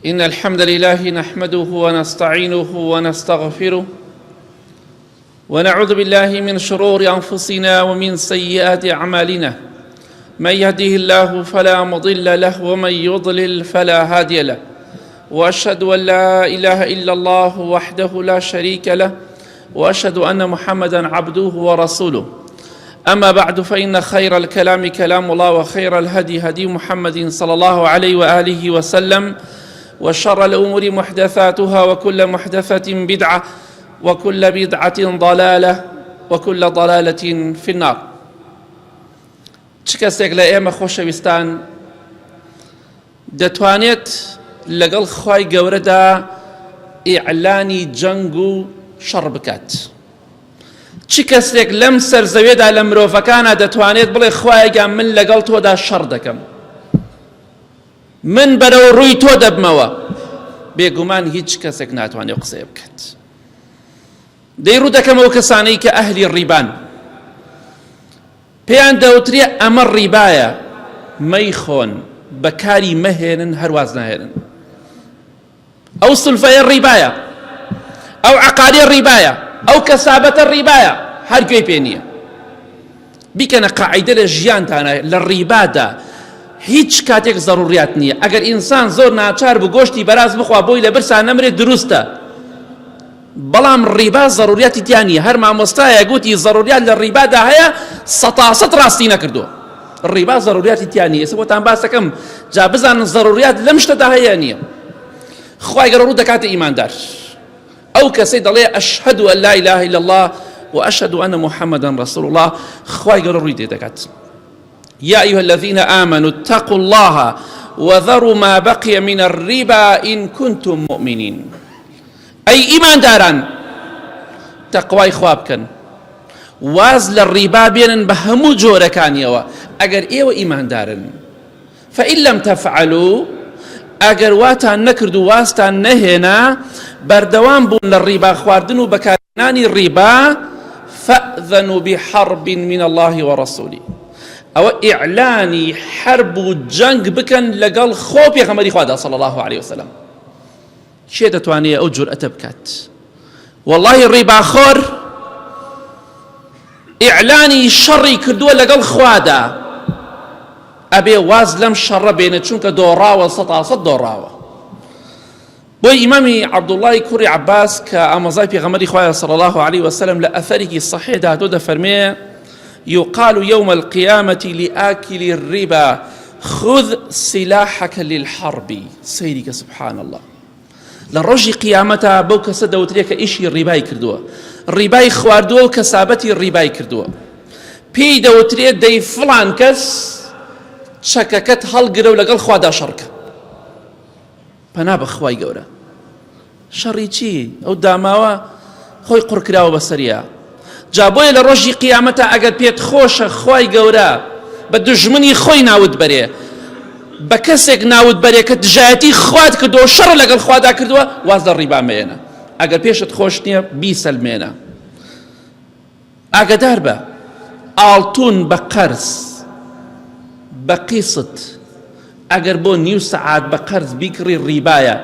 إن الحمد لله نحمده ونستعينه ونستغفره ونعوذ بالله من شرور أنفسنا ومن سيئات أعمالنا. من يهده الله فلا مضل له ومن يضلل فلا هادي له، وأشهد أن لا إله إلا الله وحده لا شريك له، وأشهد أن محمدا عبده ورسوله. أما بعد، فإن خير الكلام كلام الله، وخير الهدي هدي محمد صلى الله عليه وآله وسلم، وشر الأمور محدثاتها، وكل محدثة بدعة، وكل بدعة ضلالة، وكل ضلالة في النار. چ کەسێک لە ئێمە خۆشەویستان دەتوانێت لەگەڵ خوای گەورەدا ئیعلانی جەنگ و شەڕ بکات؟ چ کەسێک لەم سەرزەوێدا لە مرۆڤەکانە دەتوانێت بڵێ خوایەگە من لەگەڵ تۆدا شەڕ دەکەم، من بەرەو ڕووی تۆ دەبمەوە؟ بێگومان هیچ کەسێک ناتوانێت قسەی بکات. دەی ڕوو دەکەمەوە کەسانەی کە ئەهلی ڕیبان، پێیان دەوترێ ئەمە ڕیبایە، مەیخۆن، بەکاری مەهێنن، هەرواز ناهێنن. ئەو سولفەیە ڕیبایە، ئەو عەقارێ ڕیبایە، ئەو کەسابەتە ڕیبایە، هەر گوێی پێ نییە. بیکەنە قاعیدە لە ژیانتانە، لە ڕیبادا هیچ کاتێک زەڕوریات نییە. ئەگەر ئینسان زۆر ناچار بوو گۆشتی بەراز بخوا بۆی لە برسا نەمرێت، دروستە، بەڵام ڕیبا زەڕوریاتی تیا نییە. هەر مامۆستایە گوتی زەڕوریات لە ڕیبادا هەیە، 100% ڕاستی نەکردووە. ڕیبا زەڕوریاتی تیا نییە. ئێستا بۆتان باس دەکەم جا بزانن زەڕوریات لەم شتەدا هەیە نییە. خوای گەورە ڕوو دەکاتە ئیماندار، ئەو کەسەی دەڵێ ئەشهەدو ئەن لا ئیلاهە ئیلا الله وأشهد أن محمدا رسول الله، خوای گەورە ڕووی دەکات. يا أيها الذين آمنوا اتقوا الله وذروا ما بقي من الربا إن كنتم مؤمنين. أي إيمان داران تقواي خوابكن، واز للربا بينن بهمو جوركانيوا أجر إيوه إيمان دارن. فإن لم تفعلوا، أجر واتان نكردو واستان نهنا بردوان بون للربا خواردنو بكارناني الربا، فأذنوا بحرب من الله ورسوله. أو إعلاني حرب جنگ بكن لقل خوب يا غمري خوادا صلى الله عليه وسلم. شيء دتوانية أو جرأة بكات. والله الربا خور إعلاني شري كردوه لقل خوادا، أبي وازلم شر بين چونك دوراوة 100% دوراوة. بوي إمامي عبد الله كوري عباس كأمازاي في غمري خوادا صلى الله عليه وسلم لأثره الصحيح ده فرميه: يقال يوم القيامة لآكل الربا خذ سلاحك للحرب. سيدك سبحان الله. لرجي قيامتها بوك سدوتريك إشي الرباي كردوه، الرباي خواردوه كسابتي الرباي كردوه. بي دوتريك دي فلان كس شككت هالقرو لقل خوادا شركة. بناب خواي قورا شري چي أو داماوا خوي قركراو بسريا جابوی لە ڕۆژی قیامەتە ئەگەر پێت خۆشە خوای گەورە بە دوژمنی خۆی ناوت بەرێ، بە کەسێک ناوت بەرێ کە دژایەتی خوات کردووە، شەڕ لەگەڵ خوادا کردووە، واز لە ڕیبا مێنە. ئەگەر پێشت خۆش نییە بیسەلمێنە. ئاگادار بە ئاڵتون بە قەرز بە قیست ئەگەر بۆ نیو سەعات بە قەرز بیکڕی ڕیبایە.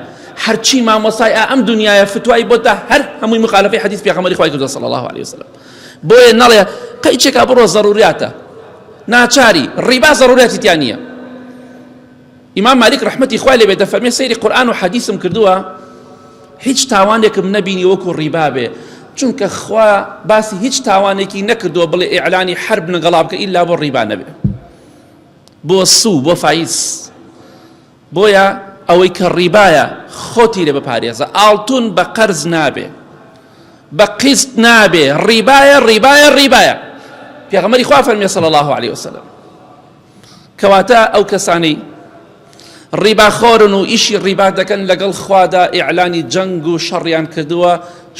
هەرچی مامۆسای ئەم دنیاە فتوای بۆتە هەر هەمووی مخالفەی حەدیث پێغەمبەری خوای کردووە صلی الله عليه وسلم. بۆیە نەڵێ قەیچێکا بڕۆ زەڕوریاتە، ناچاری ڕیبا زەڕوریاتی تیا نییە. ئیمام مالک ڕەحمەتی خوای لێبێ دەفەرمێ سەیری قورئان و حەدیثم کردووە، هیچ تاوانێکم نەبینی وەکو ڕیبا بێ، چونکە خوا باسی هیچ تاوانێکی نەکردووە بڵێ ئیعلانی حرب لەگەڵا بکە ئیلا بۆ ڕیبا نەبێ، بۆ سوو، بۆ فایز. بۆیە ئەوەی کە ڕیبایە خۆتی لێ بپارێزە. ئاڵتون بە قەرز نابێ، بە قیست نابێ، ڕیبایە ڕیبایە ڕیبایە. پێغەمبەری خوا فەرمێ صلی الله عليه وسلم کەواتە ئەو کەسانەی ڕیباخۆرن و ئیشی ڕیبا دەکەن لەگەڵ خوادا ئیعلانی جەنگ و شەڕیان کردووە،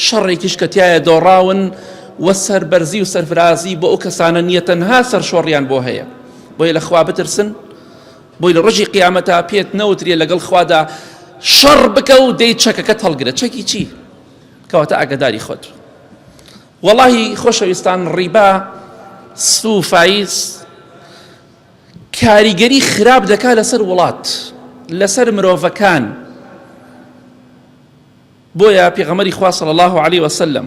شەڕێکیش کە تایە دۆڕاون و سەربەرزی و سەرفرازی بۆ ئەو کەسانە نییە، تەنها سەرشۆڕیان بۆ هەیە. بۆیە لە خوا بترسن، بۆی لە ڕۆژی قیامەتە پێت نەوترێ لەگەڵ خوادا شەڕ بکە و دەی چەکەکەت هەڵگرە. چەکی چی؟ کەواتە ئاگاداری خۆت. والله خۆشەویستان، ڕیبا سوو فایز کاریگەری خراپ دەکا لەسەر وڵات، لەسەر مرۆڤەکان، بۆیە پێغەمبەری خوا صلی الله عليه وسلم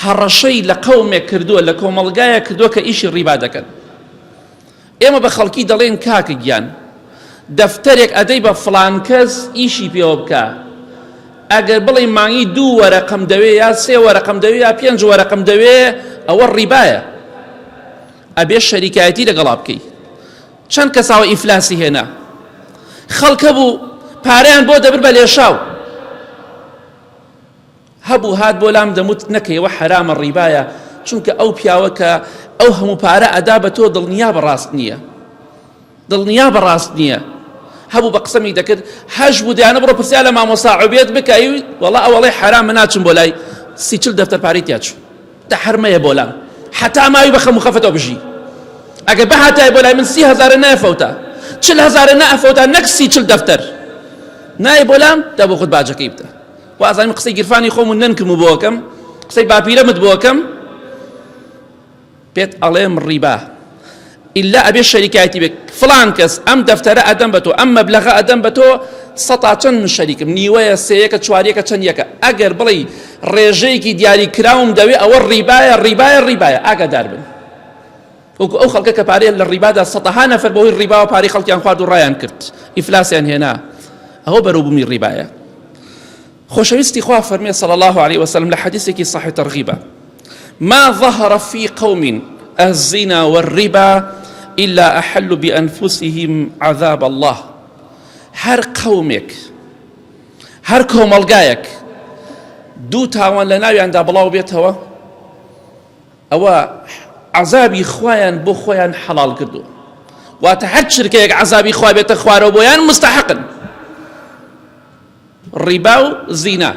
هەڕەشەی لە قەومێک کردووە لە کۆمەڵگایە کردووە کە ئیشی ڕیبا دەکەن. ئێمە بە خەڵکی دەڵێن کاکە گیان دەفتەرێک ئەدەی بە فڵان کەس ئیشی پێوە بکە، ئەگەر بڵێ مانگی 2 وەرەقەم دەوێ یا 3 وەرەقەم دەوێ یا 5 وەرەقەم دەوێ، ئەوە ڕیبایە، ئەبێ شەریکایەتی لەگەڵا بکەی. چەند کەساوە ئیفلاسی هێنا، خەڵکە بوو پارەیان بۆ دەبر بە لێشاو، هەبوو هات بۆ لام دەموت نەکەیەوە حرامە ڕیبایە، چونکە ئەو پیاوە کە ئەو هەموو پارە ئەدا بە تۆ دڵنیا بەڕاست نییە، دڵنیا بەڕاست نییە. هەبوو بە قسەمی دەکرد هەش بوو دەیانە بڕۆ پرسیا لە مامۆسا عوبێت بکەی، وەڵا ئەوەڵێ حرامە ناچم بۆ لای 30-40 دەفتەر پارەی تیا چوو، تا حرمەیە بۆ لام، حتا ماوی بە خەم و خەفەتەوە بژی. ئەگەر بەهاتای بۆ لای من 30,000 نایفەوتە، 40,000 نائفەوتە، نەک 30-40 دەفتەر نایە بۆ لام، دا بۆ خۆت باجەکەی بدە. وازانیم قسەی گیرفانی خۆم و ننکم و بۆکەم، قسەی باپیرەمت بۆکەم، پێت ئەڵێم ڕیبا ئیلا ئەبێ شەریکایەتی بێ. فڵان کەس ئەم دەفتەرە ئەدەم بە تۆ، ئەم مەبلەغە ئەدەم بە تۆ، 100 چەند من شەریکم، نیوەیە، 3یەکە، 4یەکە، چەند یەکە. ئەگەر بڵێ ڕێژەیەکی دیاری کراوم دەوێ، ئەوە ڕیبایە ڕیبایە ڕیبایە، ئاگادار بن. وەکو ئەو خەڵکە کە پارەیە لە ڕیبادا 100 نەفەر بەهۆی ڕیباوە پارەی خەڵکیان خوارد و ڕایان کرد، ئیفلاسیان هێنا، ئەوە بەرووبوومی ڕیبایە. خۆشەویستی خوا فەرمێ صلی الله عليه وسلم لە حەدیثێکی صحیح تەرغیبە: ما ظهر في قوم الزنا والربا إلا أحلوا بأنفسهم عذاب الله. هر قومك هر کۆمەڵگایەک دوو تاوان لە ناویاندا بڵاو بێتەوە، ئەوە عەزابی خوایان بۆ خۆیان حەڵال کردووە، واتە هەر شرکەیەک عەزابی خوا بێتە خوارەوە بۆیان مستحقن. ڕیبا و زینا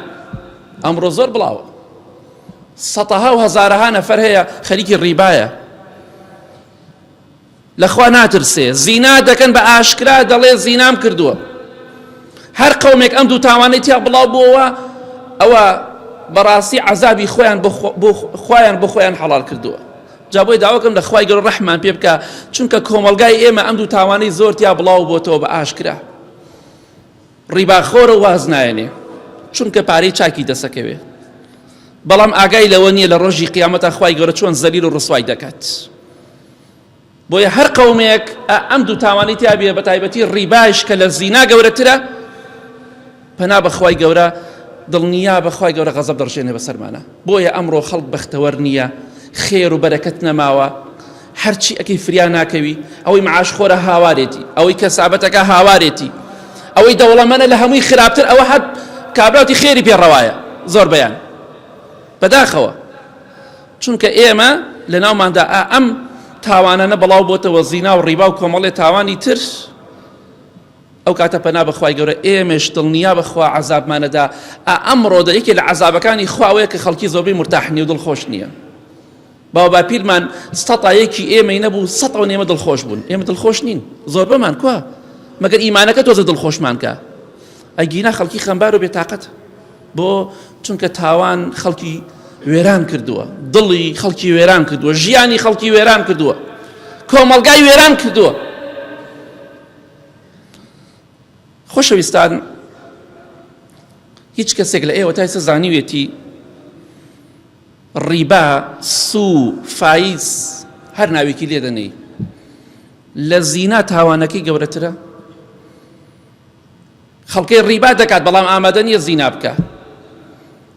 ئەمڕۆ زۆر بڵاوە، 100 و هەزارها نەفەر هەیە خەریکی ڕیبایە، لەخوا ناترسێ، زینا دەکەن بە ئاشکرا، دەڵێ زینام کردووە. هەر قەومێک ئەم دوو تاوانەی تیا بڵاو بووەوە، ئەوە بەڕاستی عەزابی خۆیان بۆ خۆیان حەڵال کردووە. جا بۆی داواکەم لە خوای گەورە ڕەحمان پێ بکە، چونکە کۆمەڵگای ئێمە ئەم دوو تاوانەی زۆر تیا بڵاو بۆتەوە بە ئاشکرا. ڕیباخۆرە واز نایەنێ، چونکە پارەی چاکی دەسەکەوێ، بەڵام ئاگای لەوە نییە لە ڕۆژی قیامەتە خوای گەورە چۆن زەلیل و ڕسوای دەکات. بۆیە هەر قەومێک ئەم دوو تاوانی تیا بێ، بە تایبەتی ڕیباش کە لە زینا گەورەترە، پەنا بەخوای گەورە، دڵنیا بەخوای گەورە غەزەب دەڕژێنێ بەسەرمانە. بۆیە ئەمڕۆ خەڵک بەختەوەر نییە، خێر و بەرەکەت نەماوە، هەرچی ئەکەی فریان ناکەوی، ئەوەی معاشخۆرە هاوارێتی، ئەوەی کەسابەتەکە هاوارێتی، ئەوەی دەوڵەمەنە لە هەمووی خراپتر، ئەوە هەر کابراوتی خێری پێڕەوایە زۆر بەیان بەداخەوە. چونکە ئێمە لە ناوماندا ئەم تاوانانە بەڵاو بۆتەوە، زینا و ڕیبا و کۆمەڵێ تاوانی تر، ئەو کاتە پەنا بەخوای گەورە ئێمەش دڵنیا بەخوا عەزابمانەدا. ئەمڕۆ یەکێ لە عەزابەکانی خواوەیە کە خەڵکی زۆربەی مرتاح نییە و دڵخۆش نییە. باو باپیرمان 100 ئێمەی نەبوو، 100 ئێمە دڵخۆش بوون، ئێمە دڵخۆش نین، زۆربەمان کووە، مەگەر ئیمانەکە تۆزە دڵخۆشمان کە. ئەگینا خەڵکی خەمبار و بێتاقەت، بۆ چونکە تاوان خەڵکی وێران کردووە، دڵی خەڵکی وێران کردووە، ژیانی خەڵکی وێران کردووە، کۆمەڵگای وێران کردووە. خۆشەویستان، هیچ کەسێک لە ئێوە تا ئێستا زانیوێتی ڕیبا، سوو، فایز، هەر ناوێکی لێ دەنێی، لە زینا تاوانەکەی گەورەترە؟ خەڵکەی ڕیبا دەکات بەڵام ئامادە نییە زینا بکە،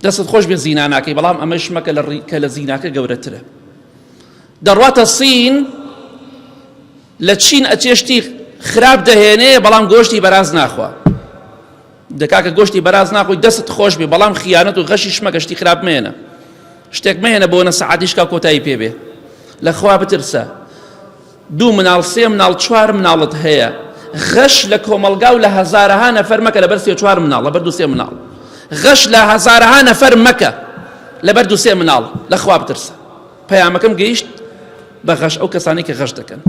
دەست خۆش بێ زینا ناکەی، بەڵام ئەمەش مەکە کە لە زیناکە گەورەترە. دەڕواتە سین، لە چین ئەچێشتی خراپ دەهێنێ، بەڵام گۆشتی بەراز ناخوا. دەکاکە گۆشتی بەراز ناخۆی دەست خۆش بێ، بەڵام خیانەت و غەشیش مەکە، شتی خراپ مێنە، شتێک مێنە بۆ نەسەعاتیشکا کۆتایی پێ بێ. لەخوا بترسە، 2 مناڵ، 3 مناڵ، 4 مناڵت هەیە، غەش لە کۆمەڵگا و لە هەزارها نەفەر مەکە لەبەر 3-4 مناڵ، لەبەر 2-3 مناڵ. غەش لە هەزارها نەفەر مەکە لەبەر 2-3 مناڵ. لەخوا بترسە. پەیامەکەم گەیشت بە غەش، ئەو کەسانی کە غەش دەکەن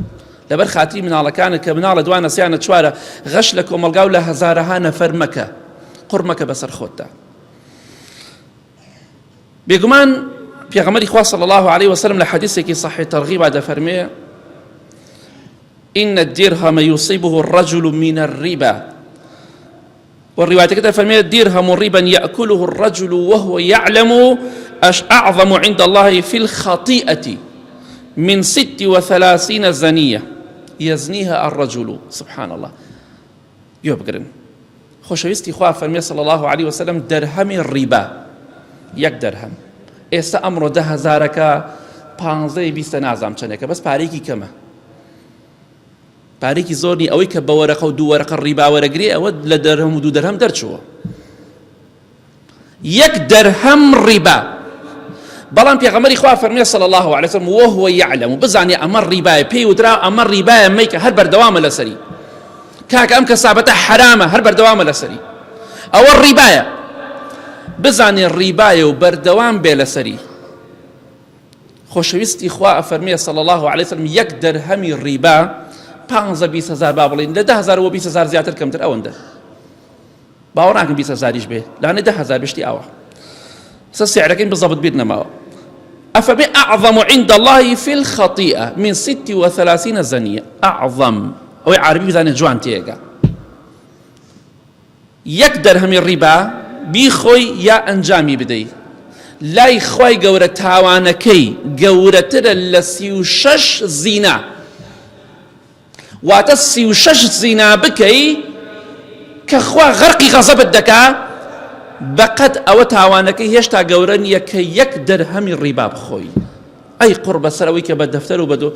لەبەر خاتری مناڵەکانە کە مناڵە دوانە سیانە 4، غەش لە کۆمەڵگا و لە هەزارها نەفەر مەکە، قوڕ مەکە بەسەر خۆتدا. بێگومان پێغەمبەری خوا صلی الله عليه وسلم لە حەدیثێکی صحیح تەرغیبا دەفەرمێ: إن الدرهم يصيبه الرجل من الربا والرواية كده فرمي درهم ربا يأكله الرجل وهو يعلم أعظم عند الله في الخطيئة من 36 زنية يزنيها الرجل. سبحان الله. يبقرن خوشويستي خواه فرمي صلى الله عليه وسلم درهم الربا يك درهم ئێستا ئەمڕۆ 10,000 15 نازام چەندێکە بەس پارێکی کەمە، پارێکی زۆرنی ئەوەی کە بە وەرەقە و دوو وەرەقە ڕیبا وەرەگرێ ئەوە لە دەرهەم و دوو دەرهەم دەرچووە. یەک دەرهەم ڕیبا. بەڵام پێغەمبەری خوا فەرمێ صلی الله علیه وسلم وهو يعلم بزانێ ئەمە ڕیبایە، پێی وترا ئەمە ڕیبایە مەیکە هەر بەردەوامە لەسەری، کاکە ئەم کەسابەتە حرامە هەر بەردەوامە لەسەری، ئەوە ڕیبایە. بزانێ ڕیبایە و بەردەوام بێ لەسەری. خۆشەویستی خوا ئەفەرمێ صلی الله علیه وسلم یەک دەرهەمی ڕیبا 15-20,000 با بڵین لە 10,000 و 20,000 زیاتر کەمتر ئەوەندە. باوەڕ ناکەم 20,000 بێ، لانەی 10,000 بشتی ئەوە. سە سعرەکەی بزەبط بیر نەماوە. أفبي أعظم عند الله في الخطيئة من 36 زنية. أعظم أو عربي بزاني جوان تيجا يقدر هم الربا بيخوي يا أنجامي بدي لا يخوي جورة تاوانكي جورة ترى لسيوشش زنا واتسيوشش زنا بكي كخوا غرقي غضب الدكا بقد أو تاوانكي هشتا جورانية كي يقدر هم الربا بخوي أي قرب سرويك بالدفتر وبدو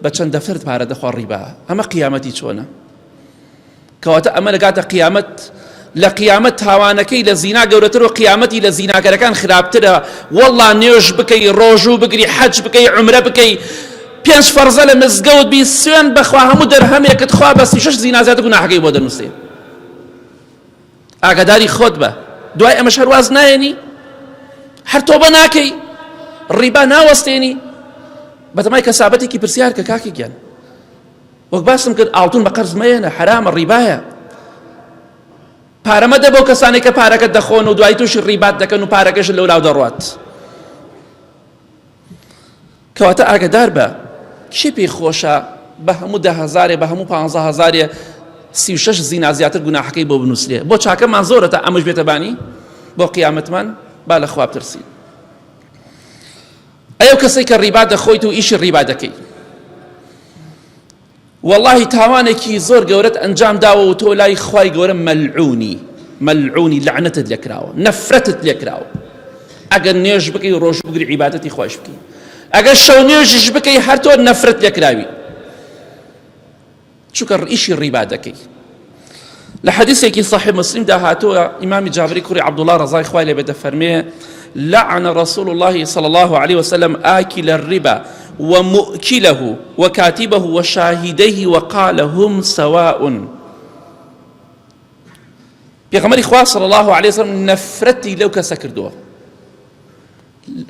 بچن دفتر بارد خو الربا أما قيامتي شونا كواتا أما لقاتا قيامت لقيامت هوانكي لزينا جورتر وقيامتي لزينا كان خرابتر والله نيوش بكي روجو بكري حج بكي عمره بكي بيانش فرزله مزقود بيسوان بخوا همو درهم يكت خوا بس شش زينا زاد كنا حقي بودن مسلم اقداري خطبه دعاء مشهر وازناني هر توبه ناكي الربا ناوستيني بتماي كسابتي كي برسيار كاكي كان وقباسم كد اعطون بقرض مينا حرام الربايا پارەمە دەبۆ کەسانی کە پارەکە دەخۆن و دوای تووشی ڕیبات دەکەن و پارەکەش لەولاو دەڕوات. کەواتە ئاگادار بە کێ پێی خۆشە بە هەموو 10,000 بە هەموو 15,000 36 زینا زیاتر گوناحەکەی بۆ بنووسێ. بۆ چاکەمان زۆرە تا ئەمەش بێتە بانی بۆ قیامەتمان با لە خوا بترسین. ئەو کەسەی کە ڕیبا دەخۆیت و ئیشی ڕیبا دەکەی والله تاوانێکی زۆر گەورەت ئەنجام داوە و تۆ لای خوای گەورە مەلعونی لعنەتت لێکراوە نەفرەتت لێکراوە. ئەگەر نوێژ بکەی و ڕۆژ بگری عیبادەتی خۆش بکەی، ئەگەر شەو نوێژش بکەی هەر تۆ نەفرەت لێکراوی چونکە ئیشی ڕیبا دەکەی. لە حەدیثێکی صحیح مسلم دا هاتووە ئیمامی جابری کوڕی عەبدوڵڵا ڕەزای خوای لێ بێ دەفەرمێ لعن رسول الله صلى الله عليه وسلم آكل الربا ومؤكله وكاتبه وشاهديه وقال هم سواء. بيغمري خواه صلى الله عليه وسلم نفرتي لو كسكردوه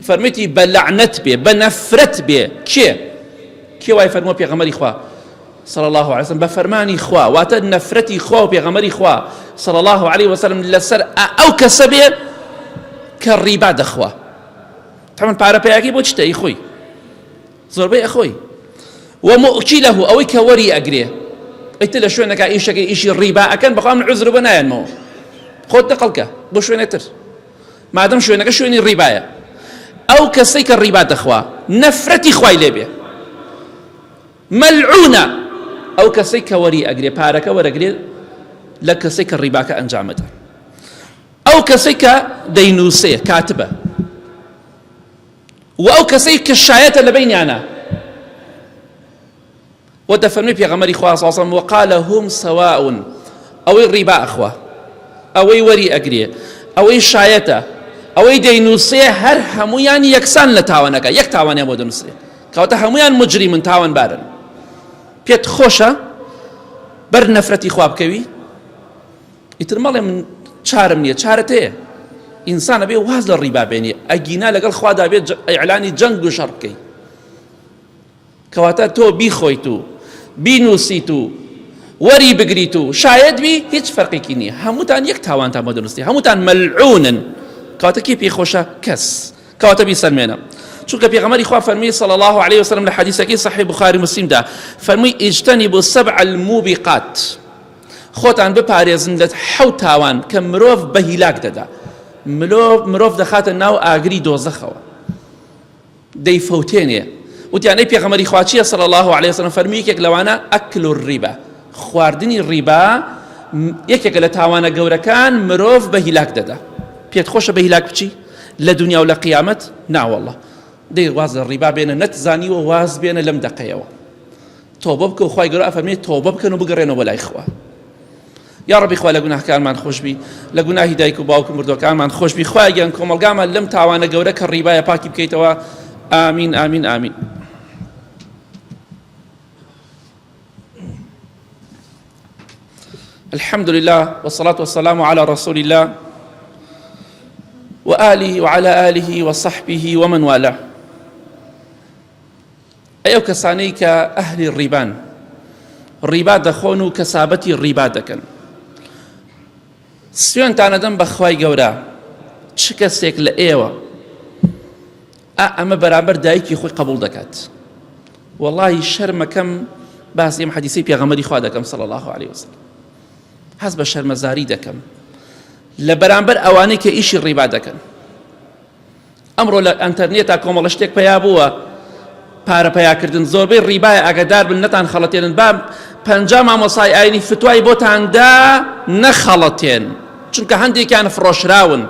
فرميتي بلعنت بي بنفرت بي كي واي فرمو بيغمري خواه صلى الله عليه وسلم بفرماني خواه واتا نفرتي خواه بيغمري خواه صلى الله عليه وسلم لسر او كسبي كالربا دخواه. طبعا بارا بياكي بو چتا اخوي زۆربەی ئەخۆی ومؤكله ئەوەی کە وەری ئەگرێ ئیتر لە شوێنەکە ئیشەکەی ئیشی ڕیبا ئەکەن بەخوا من عوزر بە نایەنمەوە خۆت دەقەڵکە بۆ شوێنێتر مادەم شوێنەکە شوێنی ڕیبایە. ئەو کەسەی کە ڕیبا دەخوا نەفرەتی خوای لێبێ مەلعونە ئەو کەسەی کە وەری ئەگرێ پارەکە وەرەگرێ لە کەسەی کە ڕیباکە ئەنجامەدە. ئەو کەسەی کە دەینووسێ کاتبە وأو كسيك الشاية لبينيانا ودفرمي بيغمري خواه صلى الله عليه وسلم وقال هم سواء أو الربا أخوة أو وري أقري أو الشاية أو دينوسي هر هميان يكسان لتاوانك يك تاوان يا بود نسي كوتا هميان مجري من تاوان بارن بيت خوشة بر نفرتي خواب كوي يترمالي من شارم نية شارته إنسان أبي واز للربا بيني أجينا لقال خوادا بيت إعلاني جنگ وشركي كواتا تو بيخويتو بينوسيتو وري بقريتو شايد بي هيج فرقي كيني هموتان يك تاوان تا مدرستي هموتان ملعونا كواتا كي بيخوشا كس كواتا بيسلمينا شو كبي غمري خوا فرمي صلى الله عليه وسلم الحديث أكيد صحيح بخاري مسلم ده فرمي اجتنبوا 7 الموبقات خۆتان بپارێزن لە حەوت تاوان کە مرۆڤ بە هیلاک دەدا، مرۆڤ دەخاتە ناو ئاگری دۆزەخەوە دەیفەوتێنێ. وتیانەی پێغەمبەری خوا چییە صلی الله علیه وسلم؟ فەرمی یەکێک لەوانە ئەکل الڕیبا، خواردنی ڕیبا یەکێکە لە تاوانە گەورەکان مرۆڤ بە هیلاک دەدا. پێت خۆشە بە هیلاک بچی لە دنیا و لە قیامەت؟ ناوەڵڵە. دەی واز لە ڕیبا بێنە نەتزانیوە واز بێنە لەم دەقەیەوە. تۆبە بکە و خوای گەورە ئەفەرمێت تۆبە بکەن و بگەڕێنەوە لای خوا. یا ڕەبی خوا لە گوناهکارمان خۆشبی، لە گوناهی دایک و باوک و مردوەکانمان خۆشبی. خوای گیان کۆمەلگامان لەم تاوانە گەورە کە ڕیبایە پاکی بکەیتەوە. آمین آمین آمین. الحمد لله والصلاة والسلام على رسول الله وآله وعلى آله وصحبه ومن والاه. ئەو کەسانەی کە ئەهلی ڕیبان، ڕیبا دەخۆن و کەسابەتی ڕیبا دەکەن، سوێنتان ئەدەم بە خوای گەورە چ کەسێک لە ئێوە ئەمە بەرامبەر دایکی خۆی قبول دەکات؟ وەڵڵاهی شەرمەکەم باسی ئەم حەدیثەی پێغەمبەری خوا دەکەم صلی الله عليه وسلم. هەست بە شەرمەزاری دەکەم لە بەرامبەر ئەوانەی کە ئیشی ڕیبا دەکەن. ئەمڕۆ لە ئەنتەرنێتا کۆمەڵە شتێک پەیا بووە، پارە پەیاکردن، زۆربەی ڕیبایە، ئاگادار بن نەتان خەڵەتێنن. با 50 مامۆسای ئاینی فتوای بۆتاندا نەخەڵەتێن، چونکە هەندێکیان فرۆشراون.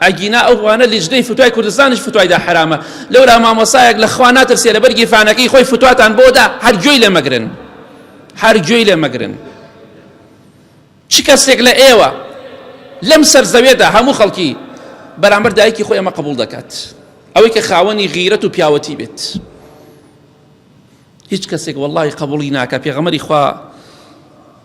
ئەگینا ئەوانە لیژدەی فتوای کوردستانیش فتوایدا حرامە. لەورا مامۆسایەک لە خوا ناترسێ لە بەرگی فانەکەی خۆی فتواتان بۆدا هەرگوێی لێ مەگرن، هەرگوێی لێ مەگرن. چ کەسێک لە ئێوە لەم سەرزەوێدا هەموو خەڵکی بەرامبەر دایکی خۆی ئەمە قبول دەکات؟ ئەوەی کە خاوەنی غیرەت و پیاوەتی بێت. هیچ کەسێک وەڵڵاهی قبوڵی ناکات. پێغەمبەری خوا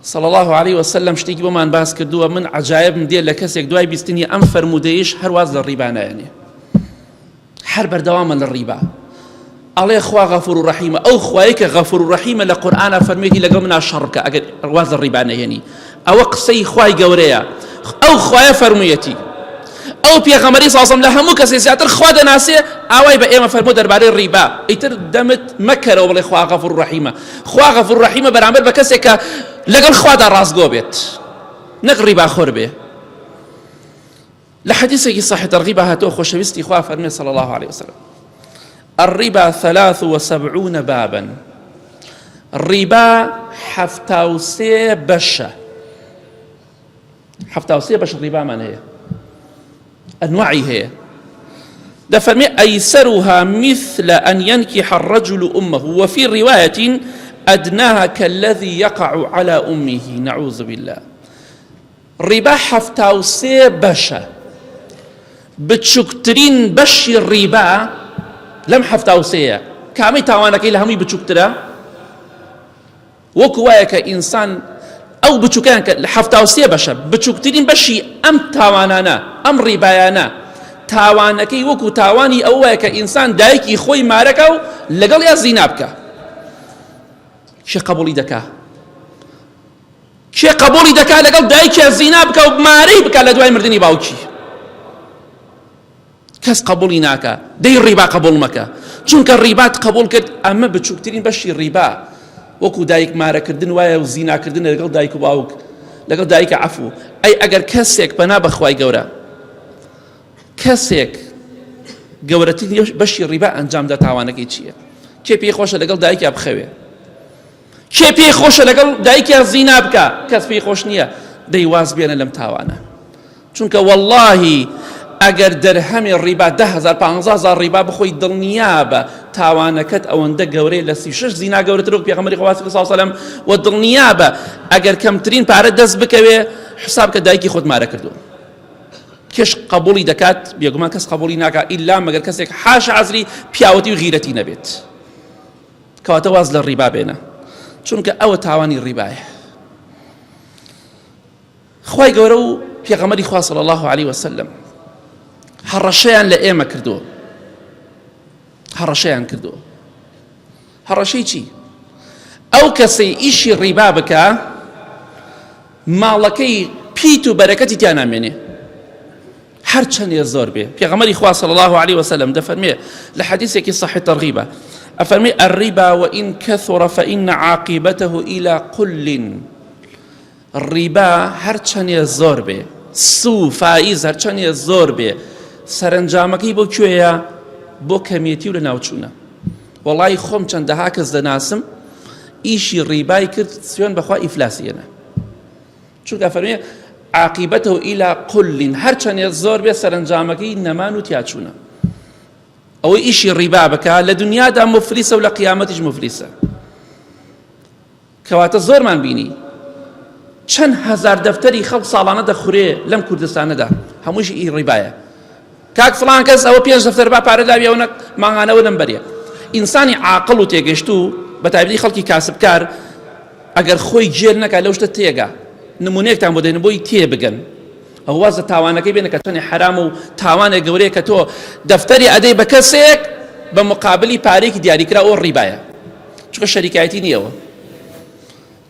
صلی الله عليه وسلم شتێکی بۆمان باس کردووە، من عەجایبم دێ لە کەسێک دوای بیستنی ئەم فەرموودەیەش هەرواز لە ڕیبا نایەنێ، هەر بەردەوامە لە ڕیبا. ئەڵێ خوا غەفوور و ڕەحیمە. ئەو خوایە کە غەفوور و ڕەحیمە لە قورئانە فەرمێتی لەگەڵ منە شەڕ بکە ئەگەر ڕواز لە ڕیبا نەهێنی. ئەوە قسەی خوای گەورەیە. ئەو خوایە فەرموویەتی، ئەو پێغەمبەری صلی الله علیه وسلم لە هەموو کەسێک زیاتر خوا دەناسێ ئاوای بە ئێمە فەرموو دەربارەی ڕیبا. ئیتر دەمت مەکەرەوە بڵێ خوا غەفوور و ڕەحیمە. خوا غەفوور و ڕەحیمە بەرامبەر بە کەسێک کە لەگەڵ خوادا ڕاستگۆ بێت، نەک ڕیبا خۆر بێ. لە حەدیثێکی صحیح تەرغیب هاتووە، خۆشەویستی خوا فەرمێ صلی الله عليه وسلم: الربا 73 بابا. ڕیبا 73 بەشە. 73 بەش ڕیبامان هەیە، أنواعي هي. دفرمي أيسرها مثل أن ينكح الرجل أمه، وفي رواية أدناها كالذي يقع على أمه، نعوذ بالله. ربا حفتاوسي بشا بتشكترين بشي الربا لم حفتاوسي كامي تاوانك إلى همي بتشكترا وكوايك إنسان أو بچوكان حفتاوسية بشا بچوكترين بشي أم تاوانانا أم ربايانا تاوانكي وكو تاواني أواك إنسان دايكي خوي ماركو لقل يا زينابك. شي قبولي دكا، شي قبولي دكا لقل دايكي يا زينابك وماري بك لدواي مردني باوكي. كاس قبولي ناكا دي الربا قبول مكا، چونك الربات قبول كد أما بچوكترين بشي الربا وەکو دایک مارەکردن وایە و زیناکردن لەگەڵ دایک و باوک، لەگەڵ دایکە عەفو. ئەی ئەگەر کەسێک پەنا بەخوای گەورە، کەسێک گەورەترین بەشی ڕیبا ئەنجام دا تاوانەکەی چییە؟ کێ پێی خۆشە لەگەڵ دایکیا بخەوێ؟ کێ پێی خۆشە لەگەڵ دایکیا زینا بکە؟ کەس پێی خۆش نییە. دەی واز بێنە لەم تاوانە، چونکە وەڵڵاهی ئەگەر دەرهەمی ڕیبا 10,000 15,000 ڕیبا بخۆی دڵنیا بە تاوانەکەت ئەوەندە گەورەی لە 36 زینا گەورەتر وەک پێغەمبەری خوا صلی الله علیه وسلم و دڵنیا بە ئەگەر کەمترین پارە دەست بکەوێ حساب کە دایکی خۆت مارە کردو. کێش قبولی دەکات؟ بێگومان کەس قبولی ناکات ئیلا مەگەر کەسێک حاش عەزری پیاوەتی و غیرەتی نەبێت، کەواتە واز لە ڕیبا بێنە، چونکە ئەوە تاوانی ڕیبایە. خوای گەورە و پێغەمبەری خوا صلی الله علیه وسلم هەڕەشەیان لە ئێمە کردووە، هەڕەشەیان کردووە. هەڕەشەی چی؟ ئەو کەسەی ئیشی ڕیبا بکە ماڵەکەی پیت و بەرەکەتی تیا نامێنێ، هەر چەندێ زۆر بێ. پێغەمبەری خوا صلی الله عليه وسلم دەفەرمێ لە حەدیثێکی صحیح تەرغیبە، ئەفەرمێ: الربا وإن كثر فإن عاقبته إلى قل. ڕیبا هەرچەندێ زۆر بێ، سوو فائیز هەرچەندێ زۆر بێ، سەرنجامەکەی بۆ کوێیە؟ بۆ کەمیەتی و لە ناوچوونە. وەڵی خۆم چەندەها کەس دەناسم ئیشی ڕیبای کرد سوێن بەخوا ئیفلاسیەنە، چونکە فەرمێ عاقیبەتەوە ئیلا قولین، هەرچەندێ زۆر بێ سەرنجامەکەی نەمان و تیاچوونە. ئەوەی ئیشی ڕیبا بکە لە دنیادا مفلیسە و لە قیامەتیش مفلیسە. کەواتە زۆرمان بینی چەند هەزار دەفتەری خەڵک ساڵانە دەخورێ لەم کوردستانەدا، هەمووشی ئی ڕیبایە. کاک فڵان کەس ئەوە 5 دەفتەر با پارە داوی ئەوە ماهانەوە لەم بەریە. ئینسانی عاقڵ و تێگەشت و بەتایبەتی خەڵکی کاسبکار ئەگەر خۆی گێر نەکات لەو شتە تێگا، نمونەیەکتان بۆ دێنم بۆی تێ بگەن، ئەو وازە تاوانەکەی بێنە کە چەندی حرام و تاوانێک گەورەیە کە تۆ دەفتەری ئەدەی بە کەسێک بە مقابلی پارێکی دیاریکرا ئەوە ڕیبایە، چونکە شەریکایەتی نییەوە.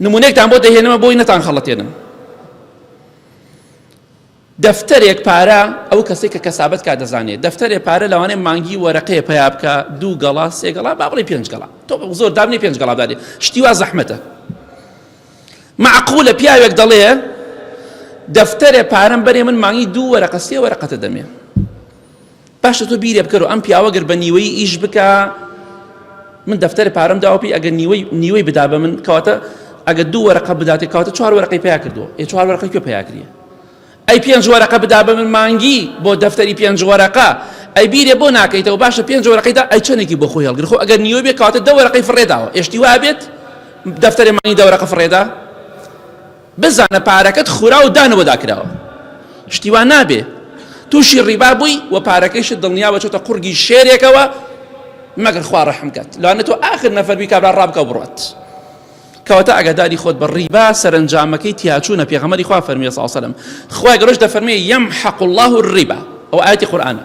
نمونەیەکتان بۆ دەهێنمە بۆی نەتان خەڵەتێنم. دەفتەرێک پارە ئەو کەسێک کە کەسابەت کا دەزانێت، دەفتەرێک پارە لەوانەیە مانگی وەرەقەیە پیا بکە 2 گەڵا 3 گەڵا با بڵێ 5 گەڵا، تۆ زۆر دابنێ 5 گەڵا بدادێ، شتی وا زەحمەتە. معقولە پیاوێک دەڵێ دەفتەرێ پارەم بەرێ من مانگی 2 وەرەقە 3 وەرەقەتە دەمێ. باشە تۆ بیرێ بکەرەوە ئەم پیاوە گەر بە نیوەی ئیش بکە، من دەفتەرێ پارەم داوەپی ئەگەر نیوەی بدا بە من، کەواتە ئەگەر 2 وەرەقە بداتێ کەواتە 4 وەرەقەی پیا کردووە، 4 وەرەقەی کوێ پیا کردیە؟ ئەی 5 وەرەقە بدا بە من مانگی بۆ دەفتەری 5 وەرەقە، ئەی بیرێ بۆ ناکەیتەوە. باشە 5 وەرەقەیدا ئەی چەندێکی بۆ خۆی هەڵگر، خۆ ئەگەر نیوەی بێ کەواتە 2 وەرەقەی فڕێداوە، ئێشتی وا بێت دەفتەرێ مانگی 2 وەرەقە فڕێدا، بزانە پارەکەت خورا و دانەوە داکراوە، شتی وا نابێ. تووشی ڕیبا بووی و پارەکەیشت دڵنیا بەچۆتە قورگی شێرێکەوە، مەگەر خوا ڕەحم کات لەوانێت تۆ ئاخر نەفەر بی کابرا ڕابکە بڕات. کەواتە ئەگەداری خۆت بە ڕیبا سەرنجامەکەی تیاچوونە. پێغەمبەری خوا فەرمیێ صلی الله علیه و سلم، خوای گەورەش دەفەرمێ یەمحق الله الربا، ئەو ئاەتی قورئانە،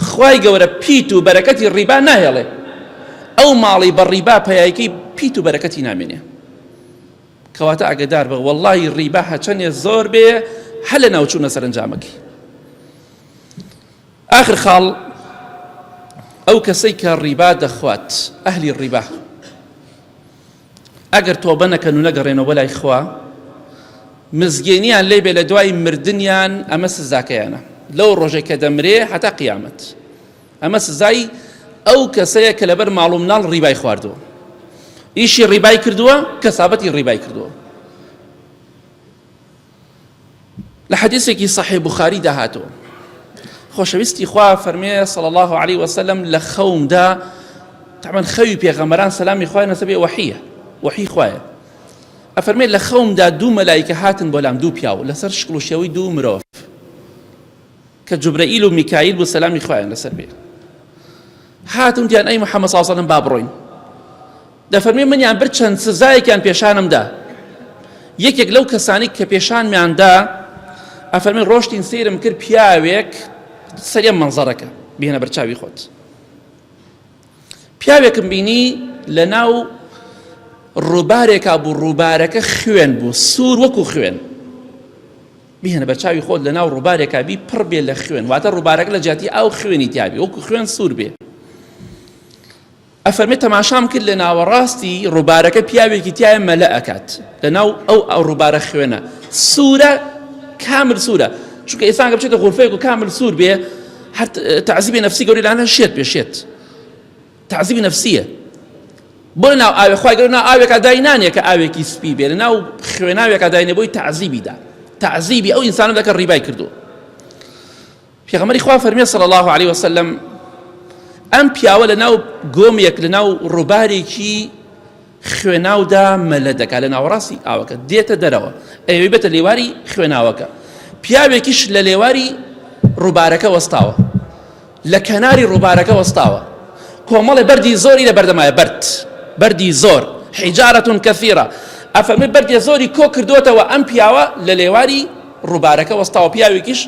خوای گەورە پیت و بەرەکەتی ڕیبا ناهێڵێ، ئەو ماڵی بە ڕیبا پەیایەکەی پیت و بەرەکەتی نامێنێ. کەواتە ئەگەدار بە وەڵڵاهی ڕیبا هەچەندێ زۆر بێ هەل لە ناوچوونە سەرنجامەکەی. آخر خاڵ ئەو کەسەی کە ڕیبا دەخوات، ئەهلی ڕیبا، ئەگەر تۆبە نەکەن و نەگەڕێنەوە لای خوا، مزگێنیان لێ بێ لە دوای مردنیان، ئەمە سزاکەیانە لەو ڕۆژێک کە دەمرێ هەتا قیامەت. ئەمە سزای ئەو کەسەیە کە لەبەر ماڵ و مناڵ ڕیبای خواردووە، ئیشی ڕیبای کردووە، کەسابەتی ڕیبای کردووە. لە حەدیثێکی صحیح بوخاری داهاتوە، خۆشەویستی خوا فەرمێ صلی الله عليه وسلم لە خەومدا، طبعا خەوی پێغەمبەران سەلامی خوای نەسەبێ وحیە، وحی خوایە، ئەفەرمێ لە خەومدا 2 مەلایکە هاتن بۆ لام، 2 پیاو لەسەر شکل و شێوەی 2 مرۆڤ کە جوبرەئیل و میکائیل بوو سەلامی خوایان لەسەر بێ. هاتن دیان ئەی محەممەد صلی الله علیه وسلم با بڕۆین. دەفەرمێ منیان بر چەند سزایەکیان پێشانمدا. یەکێک لەو کەسانی کە پێشانمیاندا ئەفەرمێ ڕۆشتین سەیرم کرد پیاوێک سەرێم مەنزەرەکە بهێنە بەرچاوی خۆت. پیاوێکم بینی لە ناو ڕووبارێکا بوو، ڕووبارەکە خوێن بوو، سوور وەکو خوێن، بهێنە بەرچاوی خۆت لە ناو ڕووبارێکا بی پڕ بێ لە خوێن، واتە ڕووبارەکە لە جیاتی ئاو خوێنی تیابی وەکو خوێن سوور بێ. ئەفەرمێ تەماشام کرد لە ناوەڕاستی ڕووبارەکە پیاوێکی تایە مەلە ئەکات لە ناو ئەو ڕووبارە خوێنە، سوورە، کامل سوورە، چونکە ئێسان بچێتە غورفەیەک و کامل سوور بێ، هەر تعزیبی نەفسی گەوری لانە شێت بێ، شێت تعزیبی نەفسیە. بۆ لە ناو ئاوێ خوای گەورە ناو ئاوێکا داینانێ کە ئاوێکی سپی بێ، لە ناو خوێناوێکا داینێ بۆی تعزیبیدا، تعزیبی ئەو ئینسانم دەکە ڕیبای کردووە. پێغەمبەری خوا فەرمێ صلی الله عليه وسلم ئەم پیاوە لە ناو گۆمێک لە ناو ڕووبارێکی خوێناودا مەلە دەکات لە ناوەڕاستی ئاوەکە، دێتە دەرەوە، ئەوێ بێتە لێواری خوێناوەکە. پیاوێکیش لە لێواری ڕووبارەکە وەستاوە، لە کەناری ڕووبارەکە وەستاوە، کۆمەڵێ بەردی زۆری لە بەردەمایە، بەردی زۆر، حیجارەتون کەثیرە، ئەفەرمێ بەردی زۆری کۆ کردوتەوە. ئەم پیاوە لە لێواری ڕووبارەکە وەستاوە، پیاوێکیش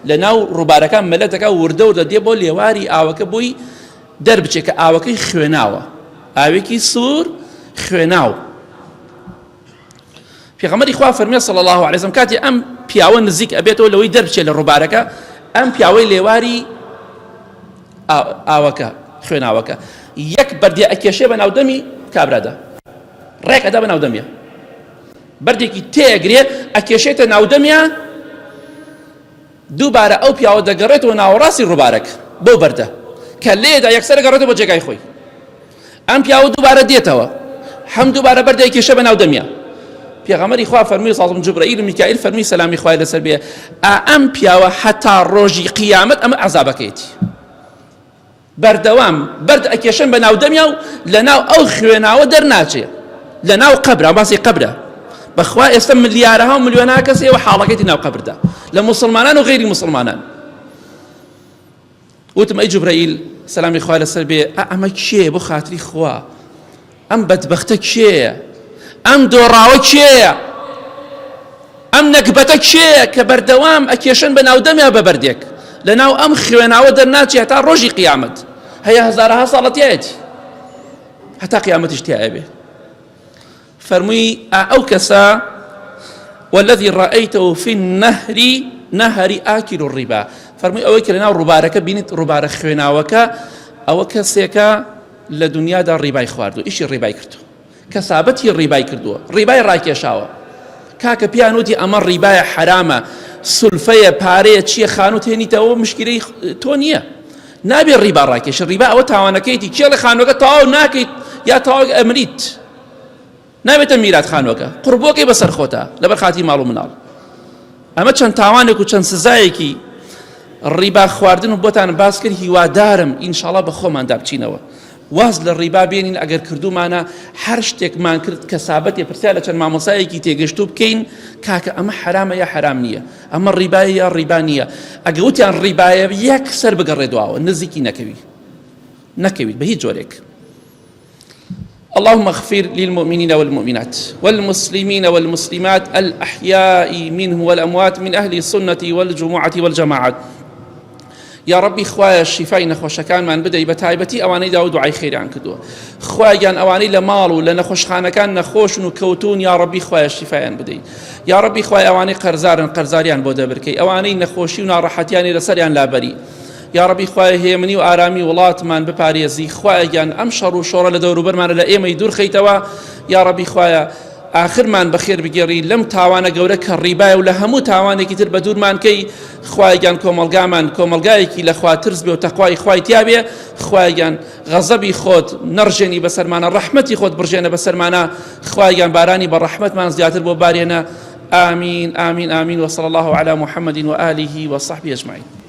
لە ناو ڕووبارەکە مەلە دەکا، وردە وردە دێ بۆ لێواری ئاوەکە بۆی دەربچێت کە ئاوەکەی خوێناوە، ئاوێکی سوور خوێناو. پێغەمبەری خوا فەرمێ صلی الله عليه وسلم کاتی ئەم پیاوە نزیک ئەبێتەوە لەوەی دەربچێت لە ڕووبارەکە، ئەم پیاوەی لێواری ئاوەکە خوێناوەکە یەک بەردێ ئەکێشێ بە ناودەمی کابرادا، ڕێک ئەدا بە ناودەمیە، بەردێکی تێگرێ ئەکێشێتە ناودەمیا دووبارە ئەو پیاوە دەگەڕێتەوە ناوەڕاستی ڕووبارەکە بۆ بەردە کە لێدا یەکسەر گەڕێتەوە بۆ جێگای خۆی ئەم پیاوە دووبارە دێتەوە هەم دووبارە بەردە کێشە بە ناودەمیا پێغەمبەری خوا فەرمووی ساڵم جوبرەئیل و میکائیل فەرمووی سەلامی خوای لەسەر بێ ئەم پیاوە هەتا ڕۆژی قیامەت ئەمە عەزابەکەیەتی بەردەوام بەرد ئەکێشن بە ناودەمیا و لەناو ئەو خوێناوە دەرناچێ لەناو قەبرە باسی قەبرە بەخوا ئێستا ملیارەها و ملیۆنها کەس ئێوە حاڵەکەیەتی ناو قەبردا لە موسڵمانان و غەیری موسڵمانان وتم ئەی جوبرەئیل سەلامی خوای لەسەر بێ ئەمە کێیە بۆ خاتری خوا ئەم بەدبەختە کێیە ئەم دۆڕاوە کێیە ئەم نەکبەتە کێیە کە بەردەوام ئەکێشن بە ناودەمیا بە بەردێک لەناو ئەم خوێناوە دەرناچێ هەتا ڕۆژی قیامەت هەیە هەزارەها ساڵە تایەتی هەتا قیامەتیش تایە بێ فەرمووی ئەو کەسە والذي رأيته في النهر نهر آكل الربا فەرمووی ئەوەی کە لەناو ڕووبارەکە بینیت ڕووبارە خوێناوەکە ئەوە کەسێکە لە دنیادا ڕیبای خواردو ئیشی ڕیبای کردو کەسابەتی ڕیبای کردووە ڕیبای ڕاکێشاوە کاکە پیان وتی ئەمە ڕیبایە حرامە سولفەیە پارەیە چییە خانوت هێنیتەوە مشکلەی تۆ نییە نابێت ڕیبا ڕاکێش ڕیبا ئەوە تاوانەکەیتی چێ لە خانوەکە تەواو ناکەیت یا تەواو ئەمریت نابێتە میرات خانوەکە قوربۆکەی بەسەر خۆتە لەبەر خاتی ماڵ و مناڵ ئەمە چەند تاوانێک و چەند سزایەکی ڕیبا خواردن و بۆتان باس کرد هیوادارم ئینشاڵڵا بە خۆماندا بچینەوە واز لە ڕیبا بێنین ئەگەر کردومانە هەر شتێکمان کرد کە سابەتێ پرسیار لە چەند مامۆسایەکی تێگەشتوو بکەین کاکە ئەمە حرامە یا حرام نییە ئەمە ڕیبایە یا ڕیبا نییە ئەگە وتیان ڕیبایە یەکسەر بگەڕێدواوە نزیکی نەکەویت بە هیچ جۆرێک اللهم اغفر للمؤمنين والمؤمنات والمسلمين والمسلمات الأحياء منه والأموات من أهل السنة والجماعة والجماعات يا ربي خوايا الشفاء نخوشكان من بدأي بتايبتي أواني داود وعي خير عن كدوه خوايا أواني لمالو لنخوش خانكان نخوش نكوتون يا ربي خوايا الشفاء بدأي يا ربي خوايا أواني قرزاريان بودا بركي أواني نخوشي ونراحتيان لسريان لا بري يا ربي خوايا هيمني وآرامي وڵاتمان بپارێزی خوایان ئەم شەڕ و شۆڕە لە دەوروبەرمانە لە ئێمەی دوور خەیتەوە یا ربی خوايا آخرمان بەخێر بگێڕی لەم تاوانە گەورە کە ڕیبایە و لە هەموو تاوانێکی تر بە دوورمان کەی خوایان کۆمەڵگایەکی لە خوا ترس بێ و تەقوای خوای تیا بێ خوایان غەزەبی خۆت نەڕژێنی بەسەرمانە ڕەحمەتی خۆت بڕژێنە بەسەرمانە خوایان بارانی بە ڕەحمەتمان زیاتر بۆ بارێنە آمين آمين آمين وصلى الله على محمد وآله وصحبه أجمعين